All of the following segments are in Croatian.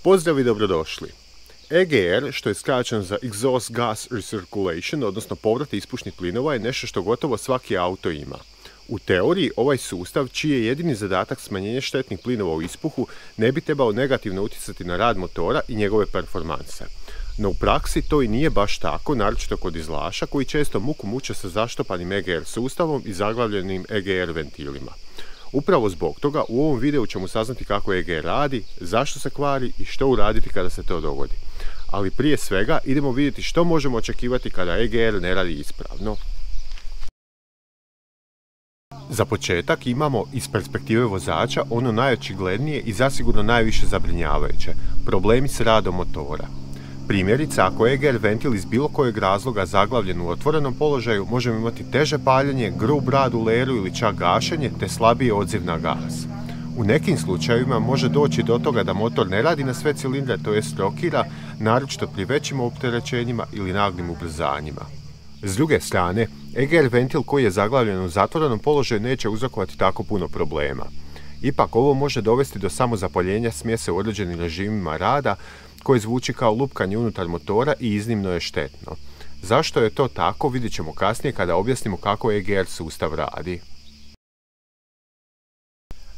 Pozdrav i dobrodošli. EGR, što je skraćeno za Exhaust Gas Recirculation, odnosno povrat ispušnih plinova, je nešto što gotovo svaki auto ima. U teoriji, ovaj sustav, čiji je jedini zadatak smanjenje štetnih plinova u ispuhu, ne bi trebao negativno utjecati na rad motora i njegove performanse. No u praksi to i nije baš tako, naročito kod dizelaša koji često muku muče sa zaštopanim EGR sustavom i zaglavljenim EGR ventilima. Upravo zbog toga u ovom videu ćemo saznati kako EGR radi, zašto se kvari i što uraditi kada se to dogodi. Ali prije svega idemo vidjeti što možemo očekivati kada EGR ne radi ispravno. Za početak imamo iz perspektive vozača ono najočiglednije i zasigurno najviše zabrinjavajuće, problemi s radom motora. Primjerice, ako je EGR ventil iz bilo kojeg razloga zaglavljen u otvorenom položaju, možemo imati teže paljenje, grub rad u leru ili čak gašenje, te slabiji odziv na gas. U nekim slučajevima može doći do toga da motor ne radi na sve cilindre, to rokira, naročito pri većim opterećenjima ili naglim ubrzanjima. S druge strane, EGR ventil koji je zaglavljen u zatvorenom položaju neće uzrokovati tako puno problema. Ipak ovo može dovesti do samozapaljenja smjese u određenim režimima rada, koje zvuči kao lupkanje unutar motora i iznimno je štetno. Zašto je to tako, vidjet ćemo kasnije kada objasnimo kako EGR sustav radi.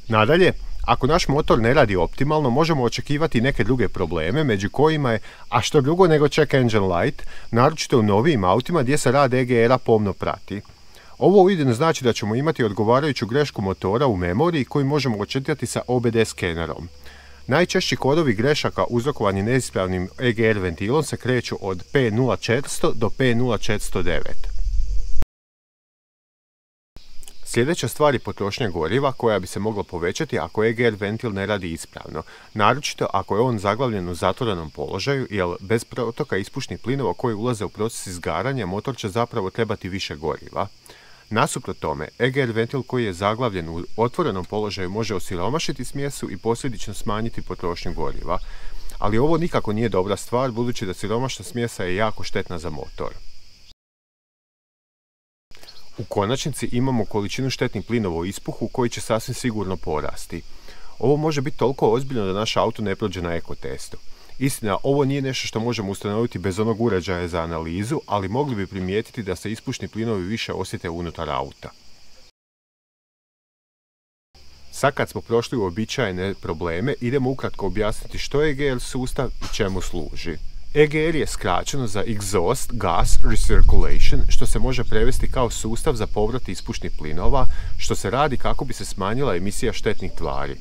Nadalje, ako naš motor ne radi optimalno, možemo očekivati neke druge probleme, među kojima je, a što drugo nego check engine light, naročito u novijim autima gdje se rad EGR-a pomno prati. Ovo ujedno znači da ćemo imati odgovarajuću grešku motora u memoriji koju možemo očitati sa OBD skenerom. Najčešći kodovi grešaka uzrokovani neispravnim EGR ventilom se kreću od P0400 do P0409. Sljedeća stvar je potrošnja goriva koja bi se mogla povećati ako EGR ventil ne radi ispravno, naročito ako je on zaglavljen u zatvorenom položaju, jer bez protoka ispušnih plinova koji ulaze u proces izgaranja motor će zapravo trebati više goriva. Nasuprot tome, EGR ventil koji je zaglavljen u otvorenom položaju može osiromašiti smjesu i posljedično smanjiti potrošnju goriva, ali ovo nikako nije dobra stvar budući da siromašna smjesa je jako štetna za motor. U konačnici imamo količinu štetnih plinova u ispuhu koji će sasvim sigurno porasti. Ovo može biti toliko ozbiljno da naš auto ne prođe na eko testu. Istina, ovo nije nešto što možemo ustanoviti bez onog uređaja za analizu, ali mogli bi primijetiti da se ispušni plinovi više osjete unutar auta. Sad kad smo prošli uobičajene probleme, idemo ukratko objasniti što je EGR sustav i čemu služi. EGR je skraćeno za Exhaust Gas Recirculation, što se može prevesti kao sustav za povrat ispušnih plinova, što se radi kako bi se smanjila emisija štetnih tvari.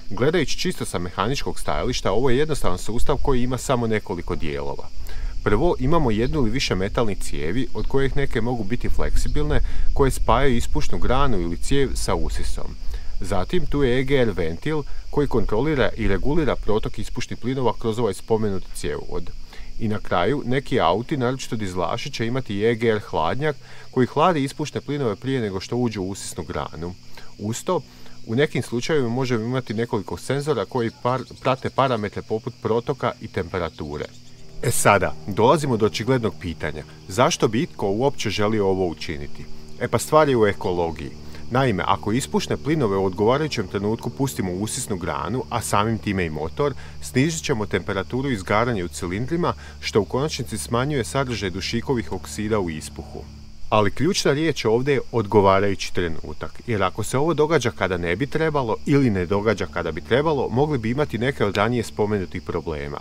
Gledajući čisto sa mehaničkog stajališta, ovo je jednostavan sustav koji ima samo nekoliko dijelova. Prvo, imamo jednu ili više metalnih cijevi, od kojih neke mogu biti fleksibilne, koje spajaju ispušnu granu ili cijev sa usisom. Zatim, tu je EGR ventil koji kontrolira i regulira protok ispušnih plinova kroz ovaj spomenuti cjevovod. I na kraju, neki auti, naročito dizelaši, će imati EGR hladnjak koji hladi ispušne plinove prije nego što uđu u usisnu granu. Uz to, u nekim slučajevima možemo imati nekoliko senzora koji prate parametre poput protoka i temperature. Sada, dolazimo do očiglednog pitanja. Zašto bi itko uopće želio ovo učiniti? Pa stvar je u ekologiji. Naime, ako ispušne plinove u odgovarajućem trenutku pustimo u usisnu granu, a samim time i motor, snižit ćemo temperaturu izgaranja u cilindrima, što u konačnici smanjuje sadržaj dušikovih oksida u ispuhu. Ali ključna riječ ovdje je odgovarajući trenutak, jer ako se ovo događa kada ne bi trebalo ili ne događa kada bi trebalo, mogli bi imati neke od ranije spomenutih problema.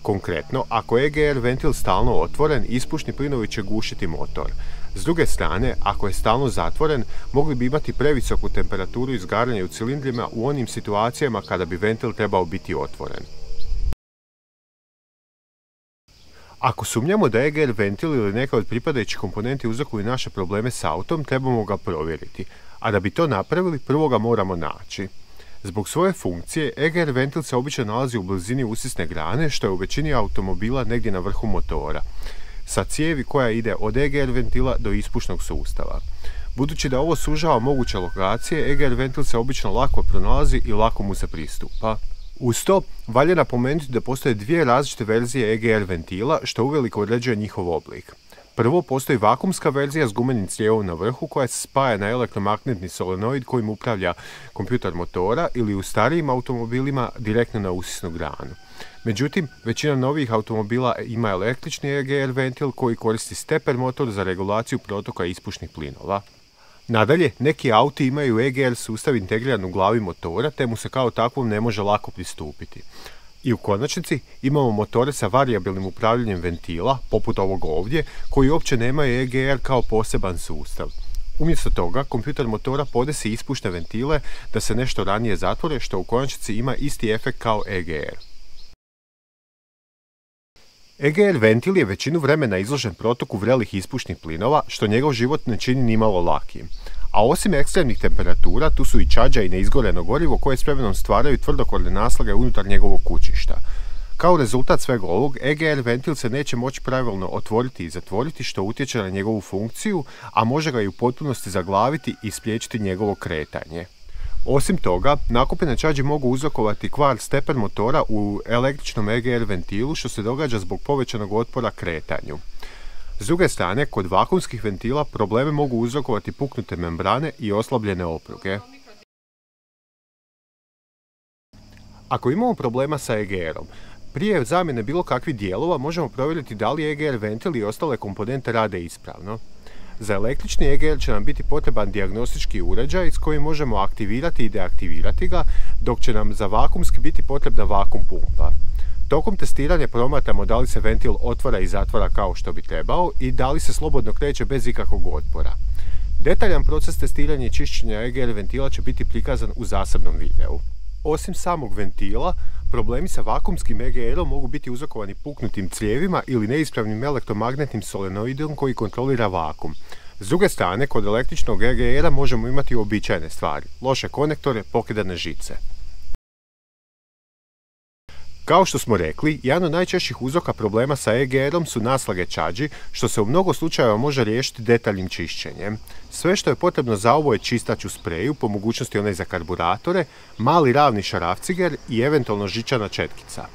Konkretno, ako je EGR ventil stalno otvoren, ispušni plinovi će gušiti motor. S druge strane, ako je stalno zatvoren, mogli bi imati previsoku temperaturu izgaranja u cilindrima u onim situacijama kada bi ventil trebao biti otvoren. Ako sumnjamo da EGR ventil ili neka od pripadajućih komponenti uzrokuju naše probleme s autom, trebamo ga provjeriti, a da bi to napravili, prvo ga moramo naći. Zbog svoje funkcije, EGR ventil se obično nalazi u blizini usisne grane, što je u većini automobila negdje na vrhu motora, sa cijevi koja ide od EGR ventila do ispušnog sustava. Budući da ovo sužava moguće lokacije, EGR ventil se obično lako pronalazi i lako mu se pristupa. Uz to, valja napomenuti da postoje dvije različite verzije EGR ventila, što uveliko određuje njihov oblik. Prvo, postoji vakumska verzija s gumenim crijevom na vrhu koja se spaja na elektromagnetni solenoid kojim upravlja kompjuter motora ili u starijim automobilima direktno na usisnu granu. Međutim, većina novih automobila ima električni EGR ventil koji koristi steper motor za regulaciju protoka ispušnih plinova. Nadalje, neki auti imaju EGR sustav integriran u glavi motora, te mu se kao takvom ne može lako pristupiti. I u konačnici imamo motore sa varijabilnim upravljanjem ventila, poput ovog ovdje, koji uopće nemaju EGR kao poseban sustav. Umjesto toga, kompjuter motora podesi ispušne ventile da se nešto ranije zatvore, što u konačnici ima isti efekt kao EGR. EGR ventil je većinu vremena izložen protoku vrelih ispušnih plinova, što njegov život ne čini nimalo lakim. A osim ekstremnih temperatura, tu su i čađa i neizgoreno gorivo koje s vremenom stvaraju tvrdokorne naslage unutar njegovog kućišta. Kao rezultat svega ovog, EGR ventil se neće moći pravilno otvoriti i zatvoriti, što utječe na njegovu funkciju, a može ga i u potpunosti zaglaviti i spriječiti njegovo kretanje. Osim toga, nakupljene čađe mogu uzrokovati kvar steper motora u električnom EGR ventilu, što se događa zbog povećanog otpora kretanju. S druge strane, kod vakuumskih ventila probleme mogu uzrokovati puknute membrane i oslabljene opruge. Ako imamo problema sa EGR-om, prije zamjene bilo kakvih dijelova možemo provjeriti da li EGR ventil i ostale komponente rade ispravno. Za električni EGR će nam biti potreban dijagnostički uređaj s kojim možemo aktivirati i deaktivirati ga, dok će nam za vakuumski biti potrebna vakuum pumpa. Tokom testiranja promatramo da li se ventil otvara i zatvara kao što bi trebao i da li se slobodno kreće bez ikakvog otpora. Detaljan proces testiranja i čišćenja EGR ventila će biti prikazan u zasebnom videu. Osim samog ventila, problemi sa vakuumskim EGR-om mogu biti uzrokovani puknutim crijevima ili neispravnim elektromagnetnim solenoidom koji kontrolira vakuum. S druge strane, kod električnog EGR-a možemo imati uobičajene stvari, loše konektore, pokidane žice. Kao što smo rekli, jedan od najčešćih uzroka problema sa EGR-om su naslage čađi, što se u mnogo slučajeva može riješiti detaljnim čišćenjem. Sve što je potrebno za ovo je čistač u spreju, po mogućnosti onaj za karburatore, mali ravni šarafciger i eventualno žičana četkica.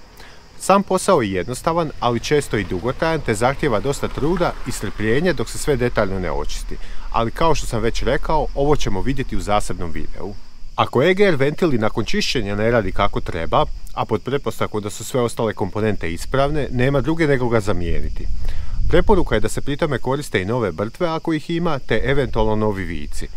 Sam posao je jednostavan, ali često i dugotrajan, te zahtijeva dosta truda i strpljenja dok se sve detaljno ne očisti. Ali kao što sam već rekao, ovo ćemo vidjeti u zasebnom videu. Ako EGR ventil i nakon čišćenja ne radi kako treba, a pod pretpostavkom da su sve ostale komponente ispravne, nema druge nego ga zamijeniti. Preporuka je da se pri tome koriste i nove brtve ako ih ima, te eventualno novi vici.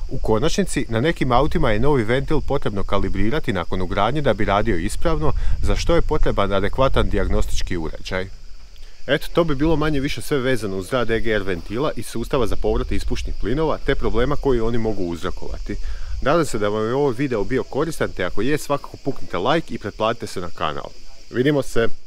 U konačnici, na nekim autima je novi ventil potrebno kalibrirati nakon ugradnje da bi radio ispravno, za što je potreban adekvatan dijagnostički uređaj. Eto, to bi bilo manje više sve vezano uz rad EGR ventila i sustava za povrat ispušnih plinova, te problema koji oni mogu uzrokovati. Nadam se da vam je ovaj video bio koristan, te ako je, svakako puknite like i pretplatite se na kanal. Vidimo se!